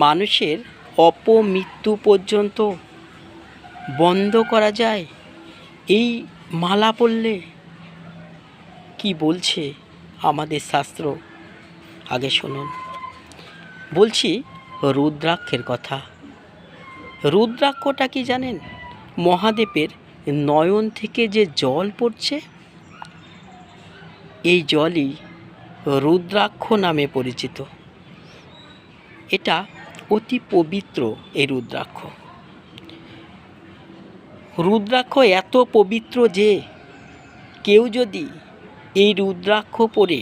মানুষের অপমৃত্যু পর্যন্ত বন্ধ করা যায় এই মালা পড়লে। কি বলছে আমাদের শাস্ত্র, আগে শুনুন। বলছি রুদ্রাক্ষের কথা। রুদ্রাক্ষটা কি জানেন? মহাদেবের নয়ন থেকে যে জল পড়ছে, এই জলই রুদ্রাক্ষ নামে পরিচিত। এটা অতি পবিত্র। এই রুদ্রাক্ষ এত পবিত্র যে কেউ যদি এই রুদ্রাক্ষ পরে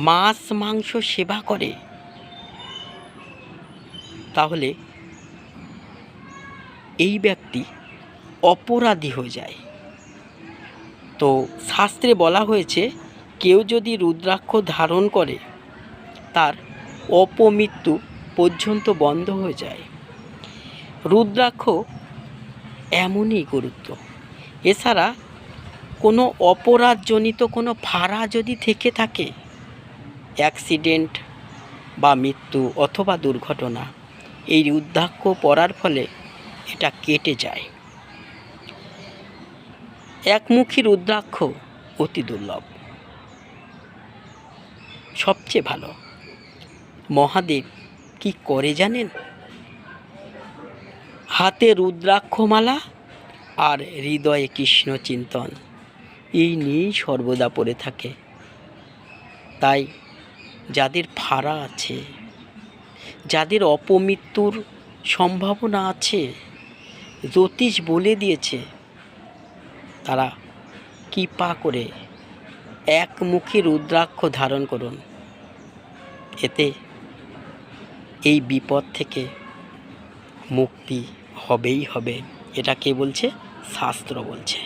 মাছ মাংস সেবা করে তাহলে এই ব্যক্তি অপরাধী হয়ে যায়। তো শাস্ত্রে বলা হয়েছে কেউ যদি রুদ্রাক্ষ ধারণ করে তার অপমৃত্যু পর্যন্ত বন্ধ হয়ে যায়। রুদ্রাক্ষ এমনই গুরুত্ব। এছাড়া কোনো অপরাধজনিত কোনো ফাঁড়া যদি থেকে থাকে, অ্যাক্সিডেন্ট বা মৃত্যু অথবা দুর্ঘটনা, এই রুদ্রাক্ষ পরার ফলে এটা কেটে যায়। একমুখী রুদ্রাক্ষ অতি দুর্লভ, সবচেয়ে ভালো। মহাদেব কি করে জানেন? হাতে রুদ্রাক্ষমালা আর হৃদয়ে কৃষ্ণ চিন্তন, এই নিয়েই সর্বদা পড়ে থাকে। তাই যাদের ফাঁড়া আছে, যাদের অপমৃত্যুর সম্ভাবনা আছে, জ্যোতিষ বলে দিয়েছে, তারা কৃপা করে একমুখী রুদ্রাক্ষ ধারণ করুন। এতে এই বিপদ থেকে মুক্তি হবেই হবে। এটা কে বলছে? শাস্ত্র বলছে।